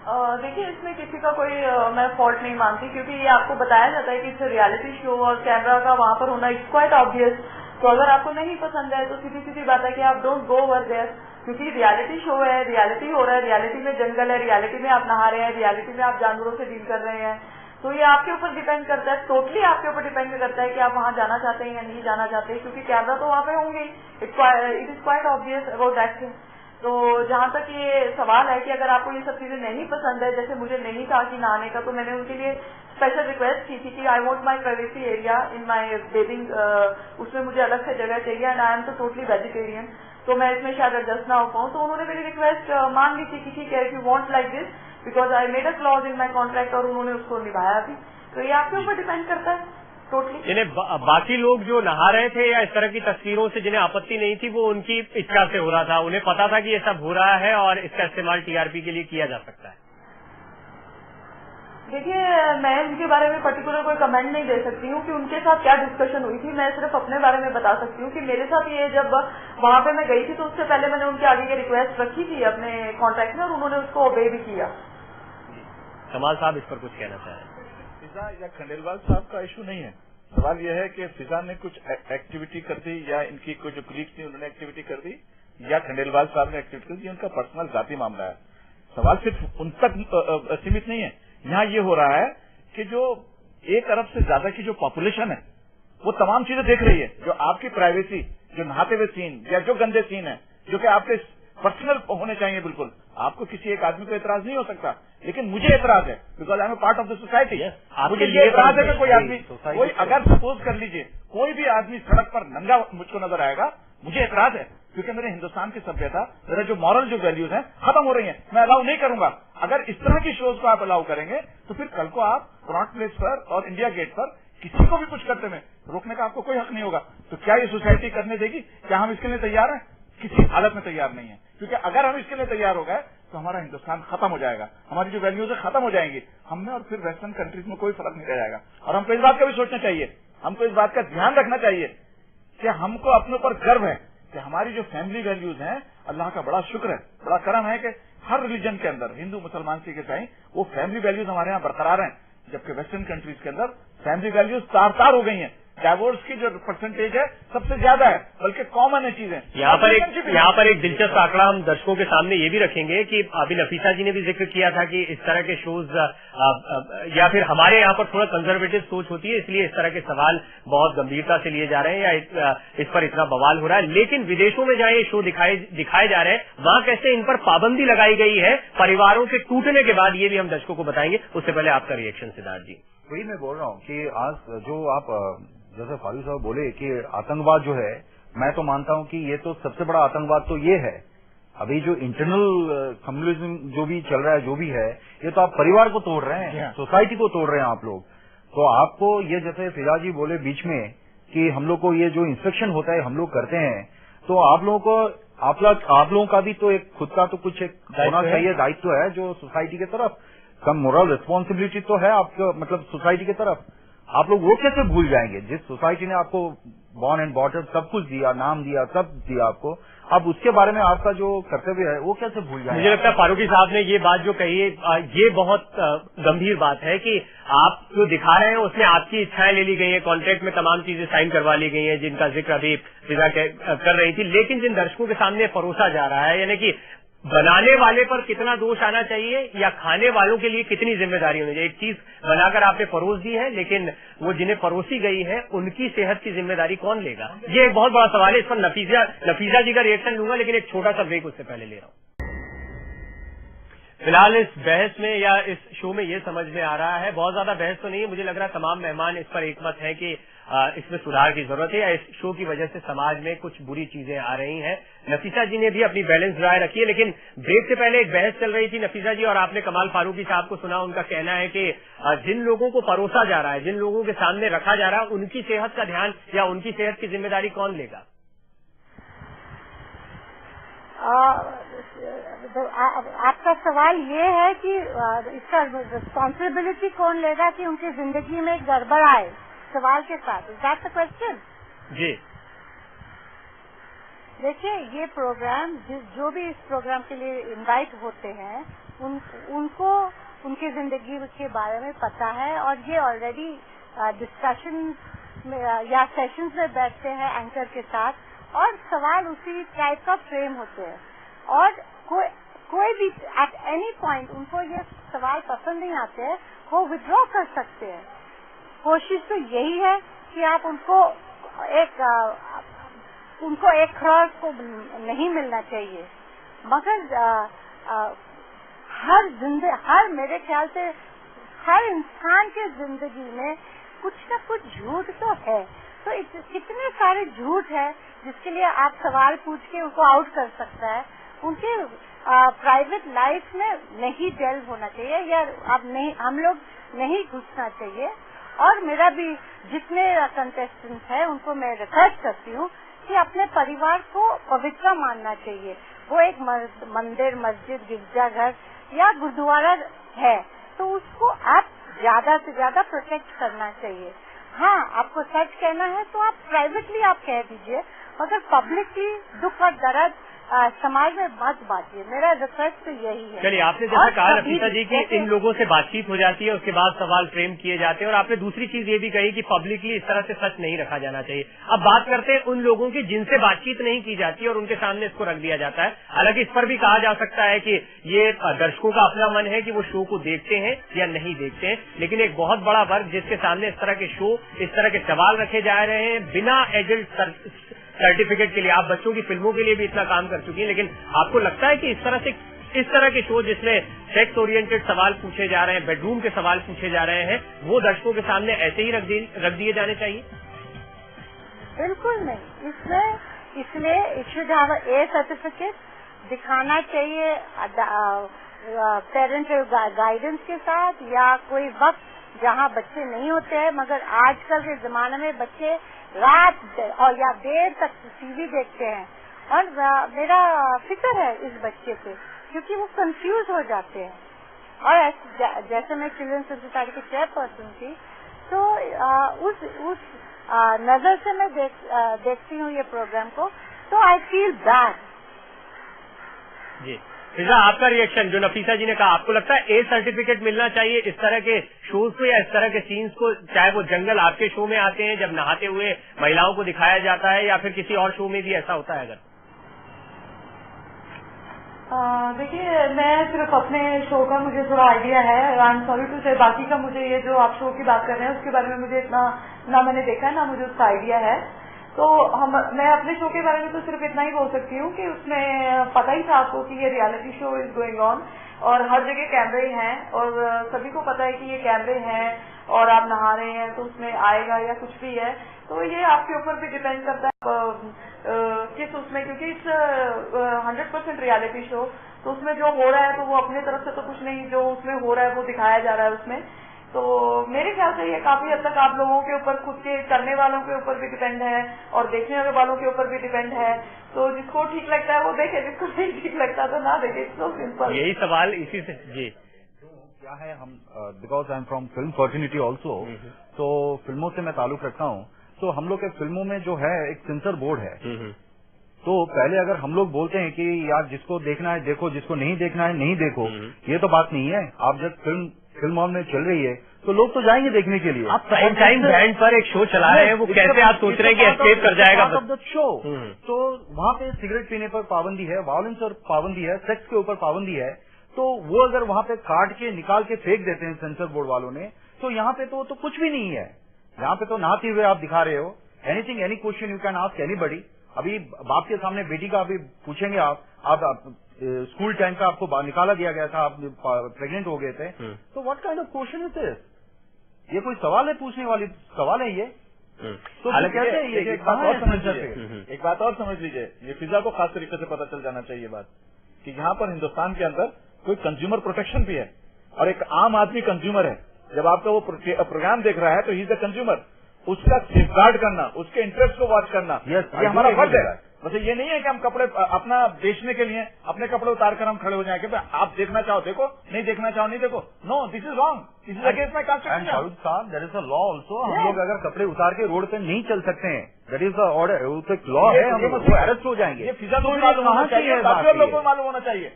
देखिए, इसमें किसी का कोई मैं फॉल्ट नहीं मानती, क्योंकि ये आपको बताया जाता है कि इट्स रियलिटी शो और कैमरा का वहाँ पर होना इट्स क्वाइट ऑब्वियस। तो अगर आपको नहीं पसंद है तो सीधी सीधी बात है कि आप डोंट गो ओवर देयर, क्योंकि रियलिटी शो है, रियलिटी हो रहा है, रियलिटी में जंगल है, रियलिटी में आप नहा रहे हैं, रियलिटी में आप जानवरों से डील कर रहे हैं। तो ये आपके ऊपर डिपेंड करता है, टोटली आपके ऊपर डिपेंड करता है कि आप वहाँ जाना चाहते हैं या नहीं जाना चाहते, क्योंकि कैमरा तो वहाँ पे होंगे। It is quite obvious about that thing. तो जहाँ तक ये सवाल है कि अगर आपको ये सब चीजें नहीं पसंद है, जैसे मुझे नहीं था कि नहाने का, तो मैंने उनके लिए स्पेशल रिक्वेस्ट की थी कि I want my privacy area in my बेबिंग, उसमें मुझे अलग से जगह चाहिए, एंड आई एम तो टोटली वेजिटेरियन, तो मैं इसमें शायद एडजस्ट ना हो पाऊँ। तो उन्होंने मेरी रिक्वेस्ट मान ली थी कि ठीक है, if you want like this, because I made a clause in my contract, और उन्होंने उसको निभाया भी। तो ये आपके ऊपर डिपेंड करता है टोटली। यानी बाकी लोग जो नहा रहे थे या इस तरह की तस्वीरों से जिन्हें आपत्ति नहीं थी, वो उनकी इच्छा से हो रहा था, उन्हें पता था कि ये सब हो रहा है और इसका इस्तेमाल टीआरपी के लिए किया जा सकता है। देखिए, मैं उनके बारे में पर्टिकुलर कोई कमेंट नहीं दे सकती हूँ कि उनके साथ क्या डिस्कशन हुई थी। मैं सिर्फ अपने बारे में बता सकती हूँ कि मेरे साथ ये जब वहाँ पे मैं गई थी तो उससे पहले मैंने उनके आगे की रिक्वेस्ट रखी थी अपने कॉन्ट्रैक्ट में, और उन्होंने उसको ओबे भी किया। कमाल साहब इस पर कुछ कहना चाह रहे हैं? फिजा या खंडेलवाल साहब का इशू नहीं है। सवाल यह है कि फिजा ने कुछ एक्टिविटी कर दी, या इनकी कुछ जो कलीग्स थी उन्होंने एक्टिविटी कर दी, या खंडेलवाल साहब ने एक्टिविटी कर दी, उनका पर्सनल जाती मामला है। सवाल सिर्फ उन तक सीमित नहीं है। यहाँ ये हो रहा है कि जो 1 अरब से ज्यादा की जो पॉपुलेशन है वो तमाम चीजें देख रही है, जो आपकी प्राइवेसी, जो नहाते हुए सीन या जो गंदे सीन है, जो कि आपके पर्सनल होने चाहिए। बिल्कुल आपको किसी एक आदमी को एतराज नहीं हो सकता, लेकिन मुझे एतराज है, because I am part of the society. मुझे ये एतराज है कि कोई आदमी, कोई अगर सपोज कर लीजिए कोई भी आदमी सड़क पर नंगा मुझको नजर आएगा, मुझे एतराज है, क्योंकि मेरे हिंदुस्तान की सभ्यता, मेरा जो मॉरल जो वैल्यूज हैं खत्म हो रही हैं। मैं अलाउ नहीं करूंगा। अगर इस तरह की शोज को आप अलाउ करेंगे तो फिर कल को आप कनॉट प्लेस पर और इंडिया गेट पर किसी को भी कुछ करते में रोकने का आपको कोई हक नहीं होगा। तो क्या ये सोसाइटी करने देगी? क्या हम इसके लिए तैयार हैं? किसी हालत में तैयार नहीं है, क्योंकि अगर हम इसके लिए तैयार हो गए तो हमारा हिंदुस्तान खत्म हो जाएगा, हमारी जो वैल्यूज है खत्म हो जाएंगी हमें, और फिर वेस्टर्न कंट्रीज में कोई फर्क नहीं रह जाएगा। और हमको इस बात का भी सोचना चाहिए, हमको इस बात का ध्यान रखना चाहिए कि हमको अपने ऊपर गर्व है कि हमारी जो फैमिली वैल्यूज हैं, अल्लाह का बड़ा शुक्र है, बड़ा करम है कि हर रिलीजन के अंदर, हिंदू मुसलमान सिख ईसाई, वो फैमिली वैल्यूज हमारे यहाँ बरकरार हैं, जबकि वेस्टर्न कंट्रीज के अंदर फैमिली वैल्यूज तार हो गई हैं। डाइवोर्स की जो परसेंटेज है सबसे ज्यादा है, बल्कि कॉमन है चीजें। यहाँ पर एक दिलचस्प आंकड़ा हम दर्शकों के सामने ये भी रखेंगे कि अभी नफीसा जी ने भी जिक्र किया था कि इस तरह के शोज या फिर हमारे यहाँ पर थोड़ा कंजर्वेटिव सोच होती है, इसलिए इस तरह के सवाल बहुत गंभीरता से लिए जा रहे हैं या इस पर इतना बवाल हो रहा है। लेकिन विदेशों में जहाँ ये शो दिखाए जा रहे हैं, वहाँ कैसे इन पर पाबंदी लगाई गई है परिवारों के टूटने के बाद, ये भी हम दर्शकों को बताएंगे। उससे पहले आपका रिएक्शन सिद्धार्थ जी। वही मैं बोल रहा हूँ कि आज जो आप जैसे फारूक साहब बोले कि आतंकवाद जो है, मैं तो मानता हूं कि ये तो सबसे बड़ा आतंकवाद तो ये है। अभी जो इंटरनल कम्युनिज्म जो भी चल रहा है, जो भी है, ये तो आप परिवार को तोड़ रहे हैं, सोसाइटी को तोड़ रहे हैं आप लोग। तो आपको ये जैसे फिजा जी बोले बीच में कि हम लोग को ये जो इंस्पेक्शन होता है हम लोग करते हैं, तो आप लोगों को आप लोगों का भी तो एक खुद का तो कुछ एक होना चाहिए, दायित्व है जो सोसाइटी की तरफ, कम मोरल रिस्पॉन्सिबिलिटी तो है आपको, मतलब सोसाइटी की तरफ। आप लोग वो कैसे भूल जाएंगे जिस सोसाइटी ने आपको बॉर्न एंड बॉटम सब कुछ दिया, नाम दिया, सब दिया आपको, अब उसके बारे में आपका जो कर्तव्य है वो कैसे भूल जाएंगे? मुझे लगता है फारूकी साहब ने ये बात जो कही है, ये बहुत गंभीर बात है कि आप जो दिखा रहे हैं उसमें आपकी इच्छाएं ले ली गई है, कॉन्ट्रैक्ट में तमाम चीजें साइन करवा ली गई हैं जिनका जिक्र अभी फिजा कर रही थी, लेकिन जिन दर्शकों के सामने परोसा जा रहा है, यानी कि बनाने वाले पर कितना दोष आना चाहिए या खाने वालों के लिए कितनी जिम्मेदारी होनी चाहिए। एक चीज बनाकर आपने परोस दी है, लेकिन वो जिन्हें परोसी गई है उनकी सेहत की जिम्मेदारी कौन लेगा? ये एक बहुत बड़ा सवाल है। इस पर नफीसा जी का रिएक्शन लूंगा, लेकिन एक छोटा सा ब्रेक उससे पहले ले रहा हूं। फिलहाल इस बहस में या इस शो में ये समझ में आ रहा है, बहुत ज्यादा बहस तो नहीं है, मुझे लग रहा है तमाम मेहमान इस पर एकमत है कि इसमें सुधार की जरूरत है या इस शो की वजह से समाज में कुछ बुरी चीजें आ रही हैं। नफीसा जी ने भी अपनी बैलेंस राय रखी है, लेकिन ब्रेक से पहले एक बहस चल रही थी नफीसा जी, और आपने कमाल फारूकी साहब को सुना। उनका कहना है कि जिन लोगों को परोसा जा रहा है, जिन लोगों के सामने रखा जा रहा है, उनकी सेहत का ध्यान या उनकी सेहत की जिम्मेदारी कौन लेगा? आपका सवाल ये है कि इसका रिस्पॉन्सिबिलिटी कौन लेगा कि उनकी जिंदगी में गड़बड़ आए, सवाल के साथ। Is that the question? जी। देखिए, ये प्रोग्राम जो भी इस प्रोग्राम के लिए इनवाइट होते हैं उनको उनकी जिंदगी के बारे में पता है, और ये ऑलरेडी डिस्कशन या सेशंस में बैठते हैं एंकर के साथ, और सवाल उसी टाइप का फ्रेम होते हैं, और कोई भी एट एनी पॉइंट उनको ये सवाल पसंद नहीं आते हैं, वो विड्रॉ कर सकते हैं। कोशिश तो यही है कि आप उनको एक खराब को नहीं मिलना चाहिए, मगर हर मेरे ख्याल से हर इंसान के जिंदगी में कुछ न कुछ झूठ तो है। तो कितने सारे झूठ है जिसके लिए आप सवाल पूछ के उनको आउट कर सकता है। उनके प्राइवेट लाइफ में नहीं डेल्व होना चाहिए, या हम लोग नहीं घुसना चाहिए। और मेरा भी जितने कंटेस्टेंट्स हैं उनको मैं रिक्वेस्ट करती हूँ कि अपने परिवार को पवित्र मानना चाहिए। वो एक मंदिर, मस्जिद, गिरजाघर या गुरुद्वारा है, तो उसको आप ज्यादा से ज्यादा प्रोटेक्ट करना चाहिए। हाँ, आपको सच कहना है तो आप प्राइवेटली आप कह दीजिए, मगर पब्लिकली दुख और दर्द समाज में मत बांटिए। मेरा रिक्वेस्ट तो यही है। चलिए, आपने जैसा कहा नफीसा जी कि इन लोगों से बातचीत हो जाती है, उसके बाद सवाल फ्रेम किए जाते हैं, और आपने दूसरी चीज ये भी कही कि पब्लिकली इस तरह से सच नहीं रखा जाना चाहिए। अब बात करते हैं उन लोगों की जिनसे बातचीत नहीं की जाती और उनके सामने इसको रख दिया जाता है। हालांकि इस पर भी कहा जा सकता है कि ये दर्शकों का अपना मन है कि वो शो को देखते हैं या नहीं देखते हैं, लेकिन एक बहुत बड़ा वर्ग जिसके सामने इस तरह के शो, इस तरह के सवाल रखे जा रहे हैं बिना एडल्ट सर्टिफिकेट के लिए। आप बच्चों की फिल्मों के लिए भी इतना काम कर चुकी हैं, लेकिन आपको लगता है कि इस तरह के शो जिसमें सेक्स ओरिएंटेड सवाल पूछे जा रहे हैं, बेडरूम के सवाल पूछे जा रहे हैं, वो दर्शकों के सामने ऐसे ही रख दिए जाने चाहिए? बिल्कुल नहीं। इसलिए it should have A certificate दिखाना चाहिए पेरेंटल गाइडेंस के साथ, या कोई वक्त जहाँ बच्चे नहीं होते हैं। मगर आजकल के जमाने में बच्चे रात और या देर तक टीवी देखते हैं, और मेरा फिक्र है इस बच्चे पे, क्योंकि वो कंफ्यूज हो जाते हैं। और जैसे मैं चिल्ड्रन सोसाइटी की चेयरपर्सन थी, तो उस नजर से मैं देखती हूँ ये प्रोग्राम को, तो आई फील बैड। जी फिजा, आपका रिएक्शन जो नफीसा जी ने कहा, आपको लगता है ए सर्टिफिकेट मिलना चाहिए इस तरह के शोज को या इस तरह के सीन्स को, चाहे वो जंगल आपके शो में आते हैं जब नहाते हुए महिलाओं को दिखाया जाता है, या फिर किसी और शो में भी ऐसा होता है? अगर देखिए, मैं सिर्फ अपने शो का मुझे थोड़ा आइडिया है, आई एम सॉरी टू से, बाकी का मुझे ये जो आप शो की बात कर रहे हैं उसके बारे में मुझे इतना ना मैंने देखा है ना मुझे उसका आइडिया है। तो मैं अपने शो के बारे में तो सिर्फ इतना ही बोल सकती हूँ कि उसमें पता ही था आपको कि ये reality show is going on, और हर जगह कैमरे हैं, और सभी को पता है कि ये कैमरे हैं, और आप नहा रहे हैं तो उसमें आएगा या कुछ भी है, तो ये आपके ऊपर भी डिपेंड करता है किस उसमें, क्योंकि इट्स 100% रियलिटी शो, तो उसमें जो हो रहा है तो वो अपने तरफ से तो कुछ नहीं, जो उसमें हो रहा है वो दिखाया जा रहा है उसमें। तो मेरे ख्याल से ये काफी हद तक आप लोगों के ऊपर, खुद के करने वालों के ऊपर भी डिपेंड है, और देखने वालों के ऊपर भी डिपेंड है। तो जिसको ठीक लगता है वो देखे, जिसको नहीं ठीक लगता तो ना देखे। So simple. यही सवाल इसी से जी क्या है, हम because I am from film fraternity also, तो फिल्मों से मैं ताल्लुक रखता हूँ। तो हम लोग के फिल्मों में जो है एक सेंसर बोर्ड है। तो पहले अगर हम लोग बोलते हैं कि यार जिसको देखना है देखो, जिसको नहीं देखना है नहीं देखो, ये तो बात नहीं है। आप जब फिल्म हॉल में चल रही है तो लोग तो जाएंगे देखने के लिए। आप प्राइम टाइम ब्रांड पर एक शो चला रहे हैं, वो कैसे आप सोच रहे हैं कि एस्केप कर जाएगा शो? तो वहाँ पे सिगरेट पीने पर पाबंदी है, वायलेंस पर पाबंदी है, सेक्स के ऊपर पाबंदी है। तो वो अगर वहाँ पे काट के निकाल के फेंक देते हैं सेंसर बोर्ड वालों ने, तो यहाँ पे तो कुछ भी नहीं है। यहाँ पे तो नहाते हुए आप दिखा रहे हो, anything, any question you can ask anybody. अभी बाप के सामने बेटी का अभी पूछेंगे आप स्कूल टाइम का आपको निकाला दिया गया था, आप प्रेग्नेंट हो गए थे, तो what kind of question is this? ये कोई सवाल है? पूछने वाली सवाल है ये? तो कैसे एक बात और समझ लीजिए, ये फिजा को खास तरीके से पता चल जाना चाहिए बात, कि यहाँ पर हिंदुस्तान के अंदर कोई कंज्यूमर प्रोटेक्शन भी है, और एक आम आदमी कंज्यूमर है। जब आपका वो प्रोग्राम देख रहा है तो ही इज द कंज्यूमर, उसका सेफगार्ड करना, उसके इंटरेस्ट को वॉच करना, ये हमारा फर्ज है। वैसे ये नहीं है कि हम कपड़े अपना बेचने के लिए अपने कपड़े उतार कर हम खड़े हो जाएंगे, आप देखना चाहो देखो, नहीं देखना चाहो नहीं देखो। No, this is wrong, this is against my constitution. Shahrukh साहब, there is a law also. हम लोग अगर कपड़े उतार के रोड पे नहीं चल सकते हैं, दैट इज द ऑर्डर, वो तो एक लॉ है, हम लोग अरेस्ट हो जाएंगे। ये फिजा तो मालूम होना चाहिए, बाकी लोगों को मालूम होना चाहिए।